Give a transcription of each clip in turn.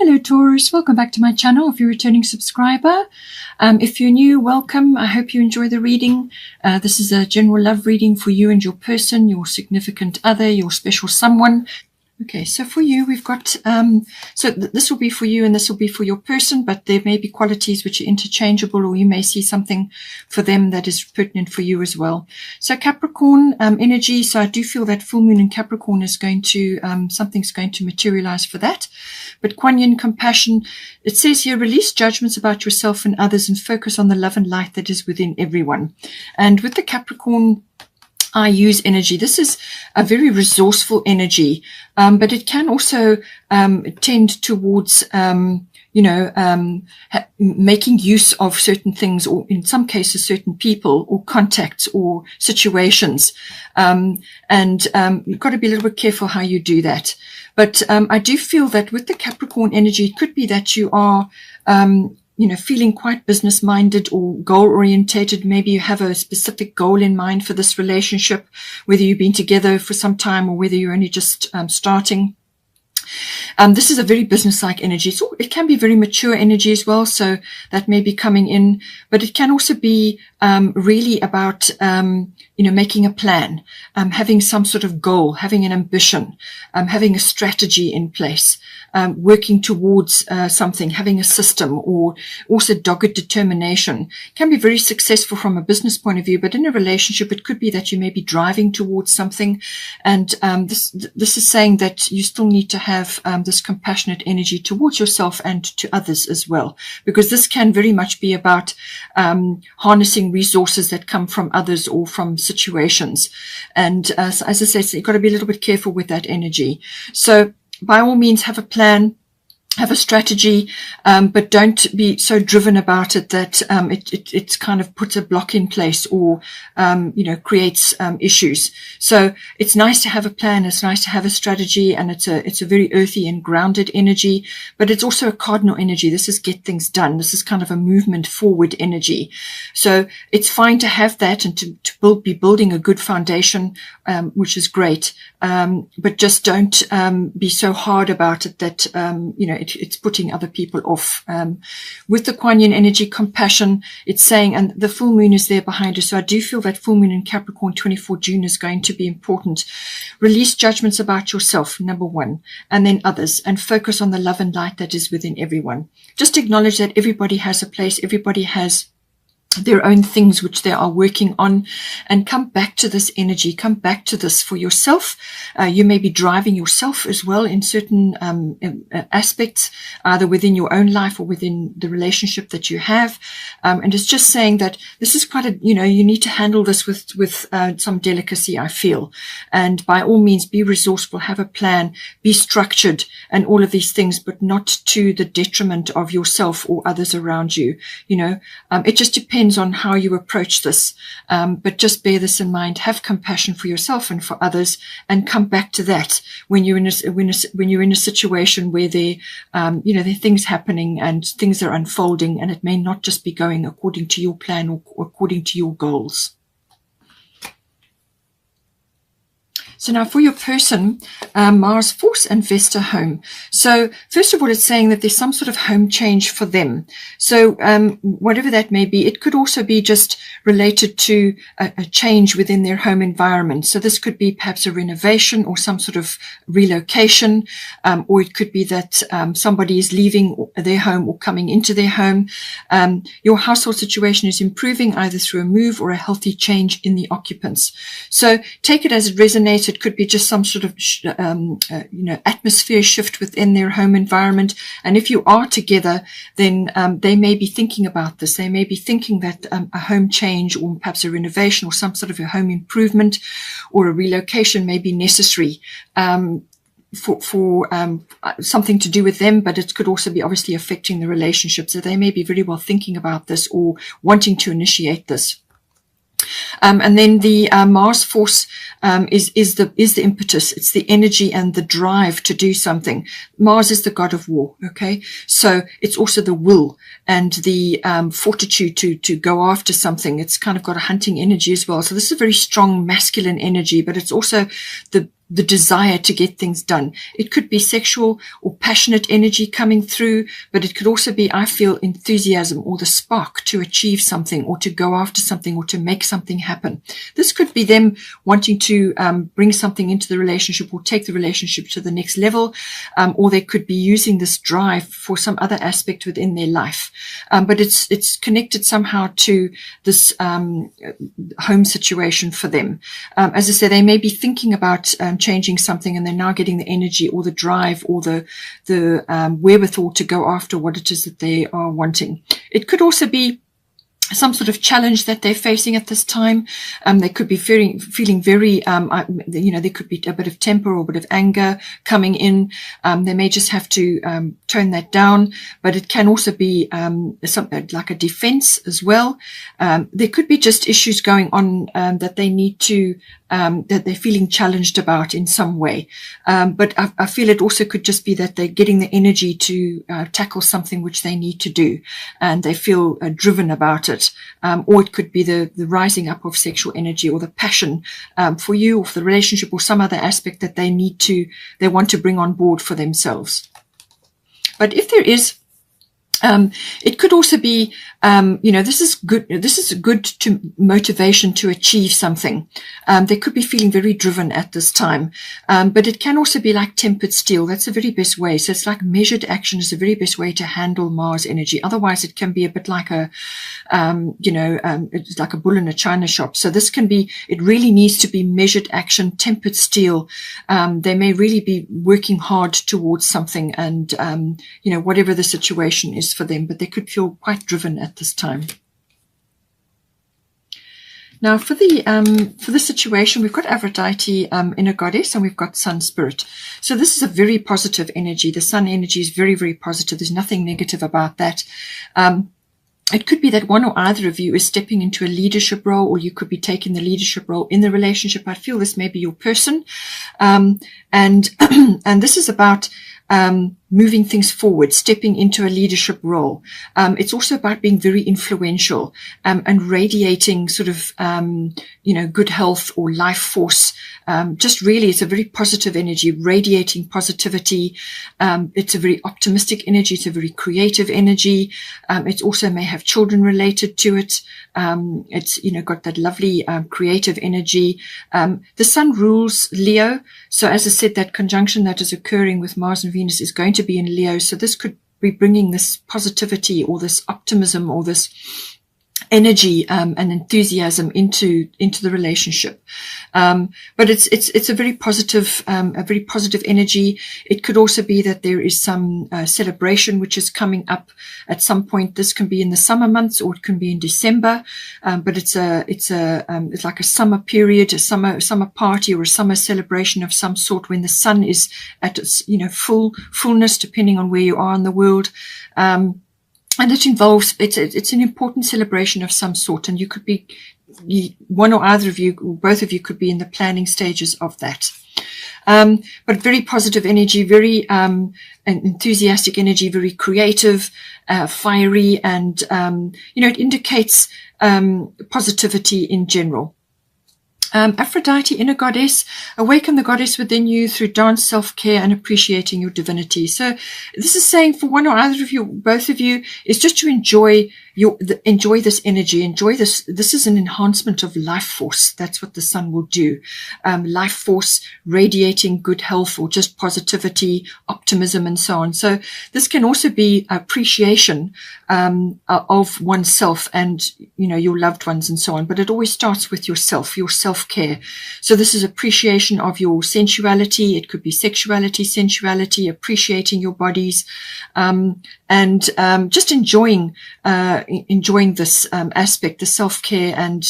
Hello Taurus, welcome back to my channel if you're a returning subscriber. If you're new, welcome. I hope you enjoy the reading. This is a general love reading for you and your person, your significant other, your special someone. Okay, so for you, we've got, this will be for you and this will be for your person, but there may be qualities which are interchangeable, or you may see something for them that is pertinent for you as well. So Capricorn energy, so I do feel that full moon in Capricorn is going to, something's going to materialize for that. But Kuan Yin compassion, it says here, release judgments about yourself and others and focus on the love and light that is within everyone. And with the Capricorn I use energy, this is a very resourceful energy, but it can also tend towards, making use of certain things, or in some cases, certain people or contacts or situations. You've got to be a little bit careful how you do that. But I do feel that with the Capricorn energy, it could be that you are feeling quite business-minded or goal-orientated. Maybe you have a specific goal in mind for this relationship, whether you've been together for some time or whether you're only just starting. This is a very business-like energy. So it can be very mature energy as well, so that may be coming in. But it can also be really about, making a plan, having some sort of goal, having an ambition, having a strategy in place, working towards something, having a system, or also dogged determination. Can be very successful from a business point of view, but in a relationship, it could be that you may be driving towards something. And this is saying that you still need to have this compassionate energy towards yourself and to others as well, because this can very much be about harnessing resources that come from others or from situations. And as I say, so you've got to be a little bit careful with that energy. So by all means, have a plan, have a strategy, but don't be so driven about it that it kind of puts a block in place or creates issues. So it's nice to have a plan, it's nice to have a strategy, and it's a very earthy and grounded energy, but it's also a cardinal energy. This is get things done. This is kind of a movement forward energy. So it's fine to have that and to be building a good foundation, which is great. But just don't be so hard about it that it's putting other people off. With the Kuan Yin energy, compassion, it's saying, and the full moon is there behind us. So I do feel that full moon in Capricorn, 24 June, is going to be important. Release judgments about yourself, number one, and then others, and focus on the love and light that is within everyone. Just acknowledge that everybody has a place, everybody has their own things which they are working on, and come back to this energy, come back to this for yourself. You may be driving yourself as well in certain aspects, either within your own life or within the relationship that you have. And it's just saying that this is quite you need to handle this with some delicacy, I feel. And by all means, be resourceful, have a plan, be structured, and all of these things, but not to the detriment of yourself or others around you. It just depends on how you approach this, but just bear this in mind. Have compassion for yourself and for others, and come back to that when you're in a situation where there are things happening and things are unfolding, and it may not just be going according to your plan or according to your goals. So now for your person, Mars force and Vesta home. So first of all, it's saying that there's some sort of home change for them. So whatever that may be, it could also be just related to a change within their home environment. So this could be perhaps a renovation or some sort of relocation, or it could be that somebody is leaving their home or coming into their home. Your household situation is improving either through a move or a healthy change in the occupants. So take it as it resonates. It could be just some sort of, atmosphere shift within their home environment. And if you are together, then they may be thinking about this. They may be thinking that a home change or perhaps a renovation or some sort of a home improvement or a relocation may be necessary for something to do with them, but it could also be obviously affecting the relationship. So they may be very well thinking about this or wanting to initiate this. And then the Mars force is the impetus. It's the energy and the drive to do something. Mars is the god of war. Okay, so it's also the will and the fortitude to go after something. It's kind of got a hunting energy as well. So this is a very strong masculine energy, but it's also the the desire to get things done. It could be sexual or passionate energy coming through, but it could also be, I feel, enthusiasm or the spark to achieve something or to go after something or to make something happen. This could be them wanting to bring something into the relationship or take the relationship to the next level, or they could be using this drive for some other aspect within their life. But it's connected somehow to this home situation for them. As I say, they may be thinking about changing something, and they're now getting the energy or the drive or the wherewithal to go after what it is that they are wanting. It could also be some sort of challenge that they're facing at this time. They could be feeling very, there could be a bit of temper or a bit of anger coming in. They may just have to tone that down, but it can also be something like a defense as well. There could be just issues going on that they need to, that they're feeling challenged about in some way. But I feel it also could just be that they're getting the energy to tackle something which they need to do, and they feel driven about it. Or it could be the rising up of sexual energy or the passion for you or for the relationship or some other aspect that they want to bring on board for themselves. But if there is, it could also be, this is good. This is good to motivation to achieve something. They could be feeling very driven at this time. But it can also be like tempered steel. That's the very best way. So it's like measured action is the very best way to handle Mars energy. Otherwise it can be a bit like it's like a bull in a china shop. So this can be, it really needs to be measured action, tempered steel. They may really be working hard towards something and, whatever the situation is for them, but they could feel quite driven at this time. Now, for the situation, we've got Aphrodite, inner goddess, and we've got Sun spirit. So this is a very positive energy. The Sun energy is very, very positive. There's nothing negative about that. It could be that one or either of you is stepping into a leadership role, or you could be taking the leadership role in the relationship. I feel this may be your person, and this is about moving things forward, stepping into a leadership role. It's also about being very influential and radiating sort of, good health or life force. Just really, it's a very positive energy, radiating positivity. It's a very optimistic energy. It's a very creative energy. It also may have children related to it. It's, got that lovely creative energy. The Sun rules Leo. So as I said, that conjunction that is occurring with Mars and Venus is going to be in Leo. So this could be bringing this positivity or this optimism or this energy and enthusiasm into the relationship. But it's a very positive energy. It could also be that there is some celebration which is coming up at some point. This can be in the summer months or it can be in December. But it's like a summer period, a summer party or a summer celebration of some sort when the sun is at its, fullness, depending on where you are in the world. And it involves, it's an important celebration of some sort, and you could be, one or either of you, or both of you could be in the planning stages of that. But very positive energy, very enthusiastic energy, very creative, fiery, and, it indicates positivity in general. Aphrodite, inner goddess, awaken the goddess within you through dance, self-care, and appreciating your divinity. So this is saying for one or either of you, both of you, is just to enjoy this energy, enjoy this. This is an enhancement of life force. That's what the sun will do. Life force, radiating good health or just positivity, optimism, and so on. So this can also be appreciation of oneself and, your loved ones and so on. But it always starts with yourself, your self-care. So this is appreciation of your sensuality. It could be sexuality, sensuality, appreciating your bodies, and just enjoying this aspect, the self-care, and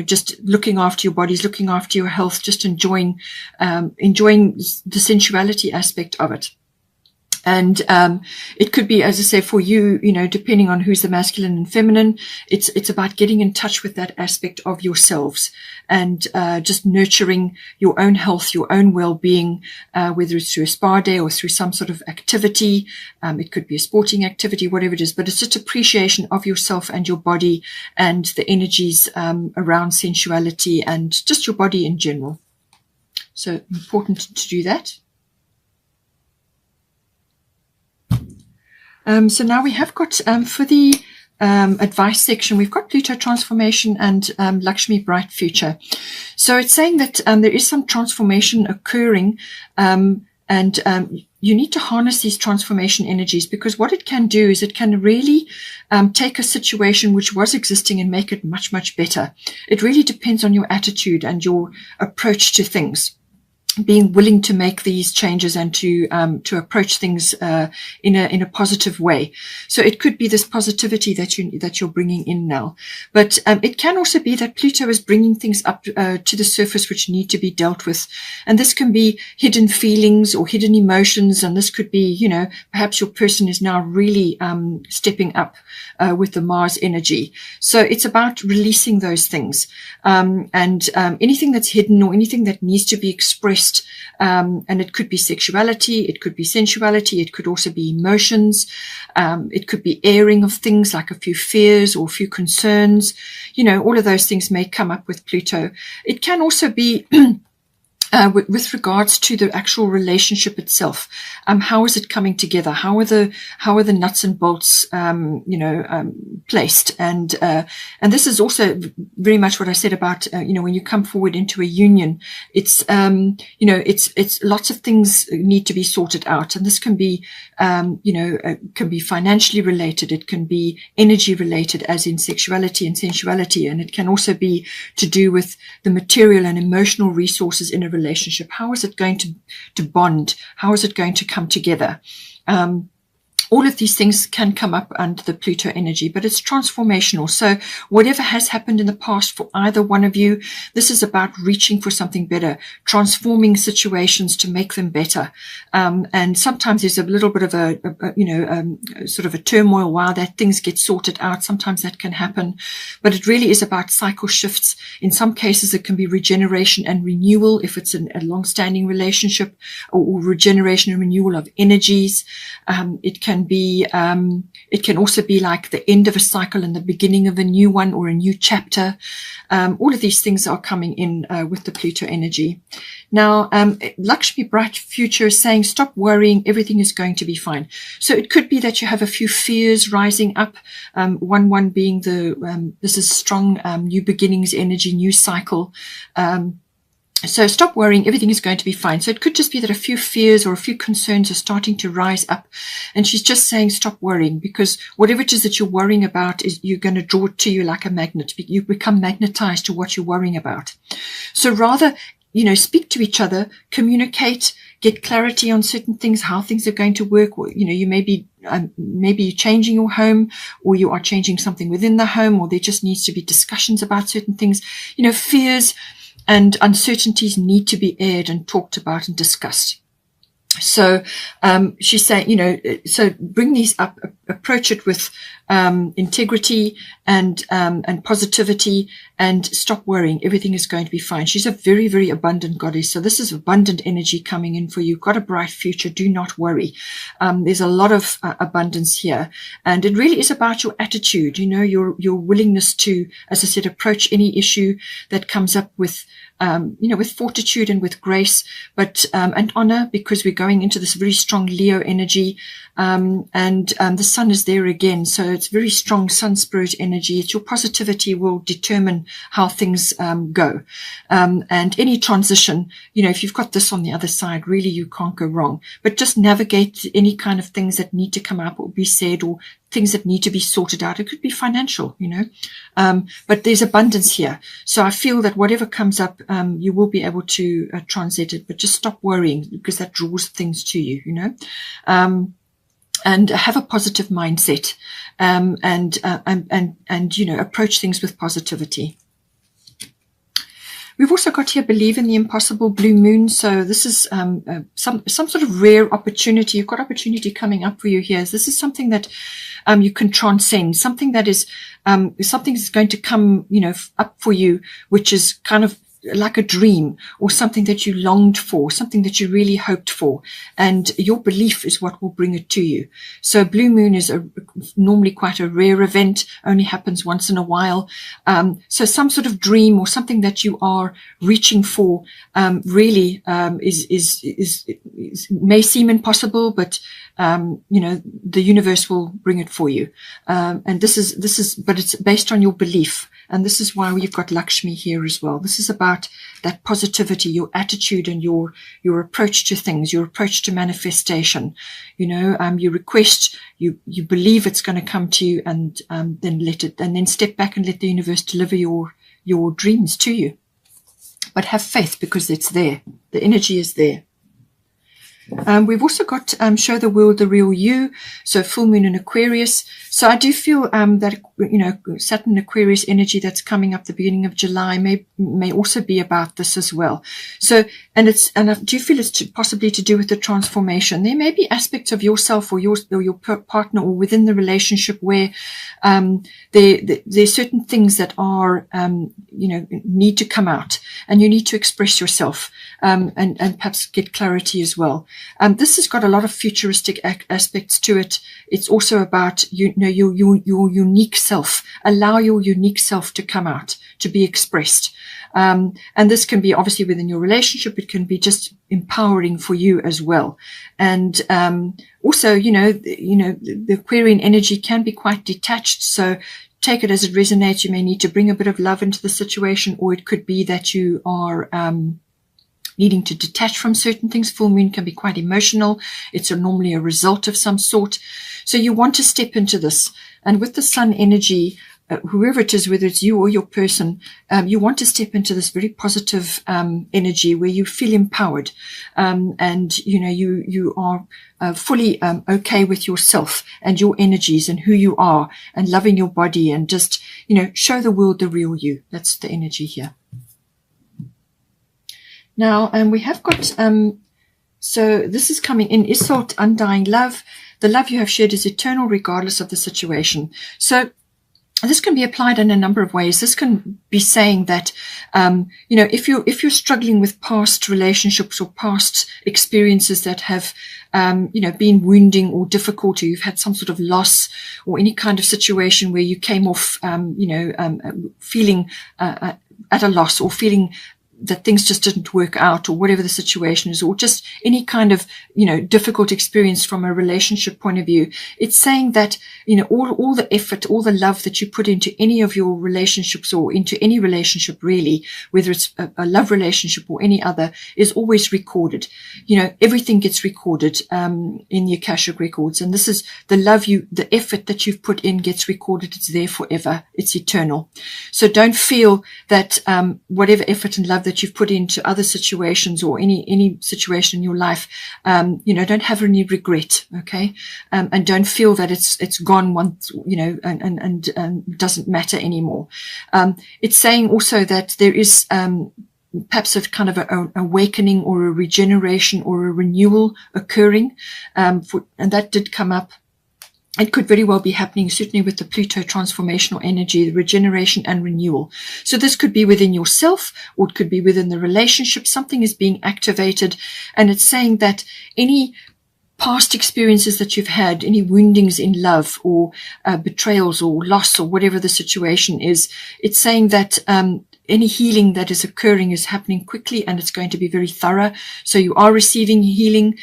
just looking after your bodies, looking after your health, just enjoying the sensuality aspect of it. And it could be, as I say, for you, depending on who's the masculine and feminine, it's about getting in touch with that aspect of yourselves and just nurturing your own health, your own well-being, whether it's through a spa day or through some sort of activity. It could be a sporting activity, whatever it is, but it's just appreciation of yourself and your body and the energies around sensuality and just your body in general. So important to do that. So now we have got, for the advice section, we've got Pluto transformation and Lakshmi bright future. So it's saying that there is some transformation occurring, and you need to harness these transformation energies, because what it can do is it can really take a situation which was existing and make it much, much better. It really depends on your attitude and your approach to things, being willing to make these changes and to approach things in a positive way. So it could be this positivity that you're bringing in now, but it can also be that Pluto is bringing things up to the surface which need to be dealt with, and this can be hidden feelings or hidden emotions, and this could be, you know, perhaps your person is now really stepping up with the Mars energy. So it's about releasing those things, and anything that's hidden or anything that needs to be expressed. And it could be sexuality, it could be sensuality, it could also be emotions, it could be airing of things like a few fears or a few concerns. You know, all of those things may come up with Pluto. It can also be with regards to the actual relationship itself. How is it coming together? How are the nuts and bolts, placed? And this is also very much what I said about, when you come forward into a union, it's lots of things need to be sorted out. And this can be, can be financially related. It can be energy related, as in sexuality and sensuality. And it can also be to do with the material and emotional resources in a relationship. How is it going to bond? How is it going to come together? All of these things can come up under the Pluto energy, but it's transformational. So whatever has happened in the past for either one of you, this is about reaching for something better, transforming situations to make them better. And sometimes there's a little bit of sort of a turmoil while that things get sorted out. Sometimes that can happen, but it really is about cycle shifts. In some cases, it can be regeneration and renewal if it's a long-standing relationship, or regeneration and renewal of energies. It can also be like the end of a cycle and the beginning of a new one or a new chapter. All of these things are coming in with the Pluto energy. Now, Lakshmi bright future is saying, stop worrying, everything is going to be fine. So it could be that you have a few fears rising up. One being this is strong new beginnings energy, new cycle. So stop worrying, everything is going to be fine. So it could just be that a few fears or a few concerns are starting to rise up. And she's just saying, stop worrying, because whatever it is that you're worrying about, is you're going to draw it to you like a magnet. You become magnetized to what you're worrying about. So rather, speak to each other, communicate, get clarity on certain things, how things are going to work. Or, you may be, maybe you're changing your home, or you are changing something within the home, or there just needs to be discussions about certain things. Fears and uncertainties need to be aired and talked about and discussed. So she's saying, so bring these up, approach it with integrity and positivity, and stop worrying. Everything is going to be fine. She's a very, very abundant goddess. So this is abundant energy coming in for you. Got a bright future. Do not worry. There's a lot of abundance here, and it really is about your attitude. Your willingness to, as I said, approach any issue that comes up with with fortitude and with grace, but and honor, because we're going into this very strong Leo energy, and the sun is there again. So it's very strong sun spirit energy. It's your positivity will determine how things go, and any transition. If you've got this on the other side, really you can't go wrong. But just navigate any kind of things that need to come up or be said, or things that need to be sorted out. It could be financial, but there's abundance here. So I feel that whatever comes up, you will be able to transit it, but just stop worrying, because that draws things to you, and have a positive mindset, and approach things with positivity. We've also got here, believe in the impossible, blue moon. So this is some sort of rare opportunity. You've got opportunity coming up for you here. This is something that you can transcend, something that is something that's going to come, up for you, which is kind of like a dream or something that you longed for, something that you really hoped for, and your belief is what will bring it to you. So blue moon is normally quite a rare event, only happens once in a while. So some sort of dream or something that you are reaching for really may seem impossible, but the universe will bring it for you. And this is, but it's based on your belief. And this is why we've got Lakshmi here as well. This is about that positivity, your attitude and your approach to things, your approach to manifestation. You request, you believe it's going to come to you, and then step back and let the universe deliver your dreams to you. But have faith, because it's there. The energy is there. We've also got show the world the real you, so full moon in Aquarius. So I do feel that Saturn Aquarius energy that's coming up the beginning of July may also be about this as well. So and I do feel it's possibly to do with the transformation. There may be aspects of yourself or your partner or within the relationship where there's certain things that are need to come out, and you need to express yourself and perhaps get clarity as well. This has got a lot of futuristic aspects to it. It's also about your unique self. Allow your unique self to come out, to be expressed. And this can be obviously within your relationship. It can be just empowering for you as well. And also, the Aquarian energy can be quite detached. So take it as it resonates. You may need to bring a bit of love into the situation, or it could be that you are needing to detach from certain things. Full moon can be quite emotional. It's normally a result of some sort. So you want to step into this. And with the sun energy, whoever it is, whether it's you or your person, you want to step into this very positive energy where you feel empowered, and you are fully okay with yourself and your energies and who you are, and loving your body, and just show the world the real you. That's the energy here. Now, we have got, so this is coming in, Isolt, undying love. The love you have shared is eternal regardless of the situation. So this can be applied in a number of ways. This can be saying that, if you're struggling with past relationships or past experiences that have, been wounding or difficult, or you've had some sort of loss or any kind of situation where you came off, feeling at a loss, or feeling that things just didn't work out, or whatever the situation is, or just any kind of, difficult experience from a relationship point of view. It's saying that, all the effort, all the love that you put into any of your relationships, or into any relationship really, whether it's a love relationship or any other, is always recorded. Everything gets recorded, in the Akashic records. And this is the love the effort that you've put in gets recorded. It's there forever. It's eternal. So don't feel that, whatever effort and love that you've put into other situations, or any situation in your life, don't have any regret, okay? And don't feel that it's gone once, and doesn't matter anymore. It's saying also that there is perhaps a kind of an awakening or a regeneration or a renewal occurring, and that did come up. It could very well be happening, certainly with the Pluto transformational energy, the regeneration and renewal. So this could be within yourself, or it could be within the relationship. Something is being activated, and it's saying that any past experiences that you've had, any woundings in love, or betrayals or loss, or whatever the situation is, it's saying that any healing that is occurring is happening quickly, and it's going to be very thorough. So you are receiving healing.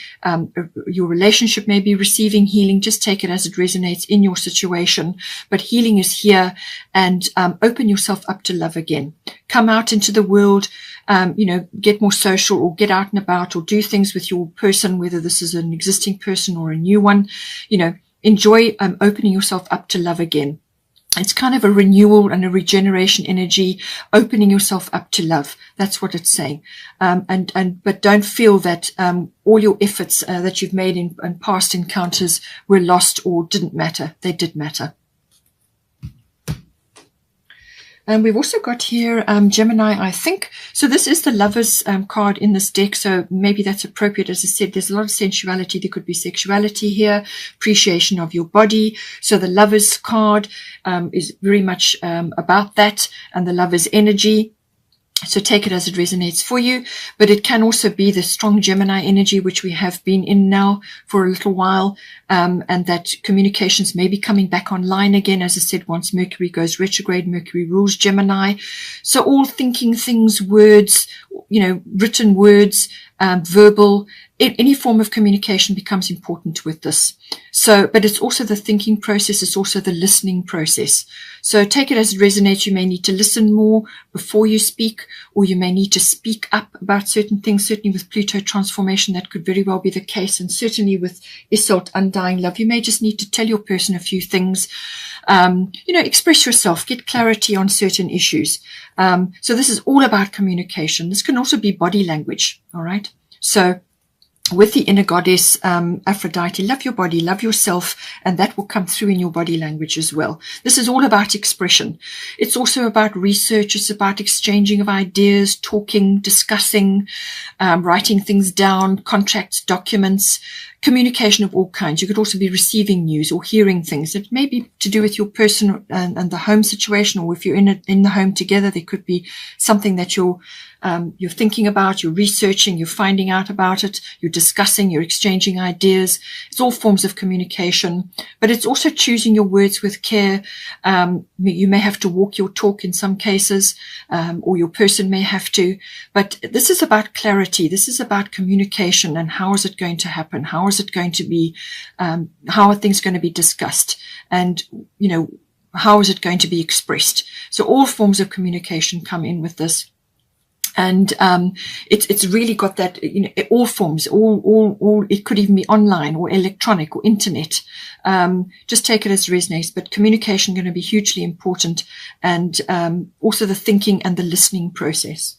Your relationship may be receiving healing. Just take it as it resonates in your situation. But healing is here, and open yourself up to love again. Come out into the world, get more social, or get out and about, or do things with your person, whether this is an existing person or a new one. Enjoy opening yourself up to love again. It's kind of a renewal and a regeneration energy, opening yourself up to love. That's what it's saying. But don't feel that all your efforts that you've made in past encounters were lost or didn't matter. They did matter. And we've also got here Gemini, I think. So this is the Lovers card in this deck. So maybe that's appropriate. As I said, there's a lot of sensuality. There could be sexuality here, appreciation of your body. So the Lovers card is very much about that, and the Lovers energy. So take it as it resonates for you, but it can also be the strong Gemini energy, which we have been in now for a little while, and that communications may be coming back online again. As I said, once Mercury goes retrograde, Mercury rules Gemini. So all thinking things, words, written words, verbal, any form of communication becomes important with this. So, but it's also the thinking process. It's also the listening process. So take it as it resonates. You may need to listen more before you speak, or you may need to speak up about certain things. Certainly with Pluto transformation, that could very well be the case. And certainly with Isolde undying love, you may just need to tell your person a few things. Express yourself, get clarity on certain issues. So this is all about communication. This can also be body language. All right. So with the inner goddess, Aphrodite, love your body, love yourself, and that will come through in your body language as well. This is all about expression. It's also about research. It's about exchanging of ideas, talking, discussing, writing things down, contracts, documents, communication of all kinds. You could also be receiving news or hearing things. It may be to do with your person and the home situation, or if you're in the home together, there could be something that you're thinking about, you're researching, you're finding out about it, you're discussing, you're exchanging ideas. It's all forms of communication, but it's also choosing your words with care. You may have to walk your talk in some cases, or your person may have to, but this is about clarity. This is about communication, and how is it going to happen? How is it going to be, how are things going to be discussed? And, how is it going to be expressed? So all forms of communication come in with this. And it's really got that, all forms, all it could even be online or electronic or internet. Just take it as it resonates. But communication is going to be hugely important, and also the thinking and the listening process.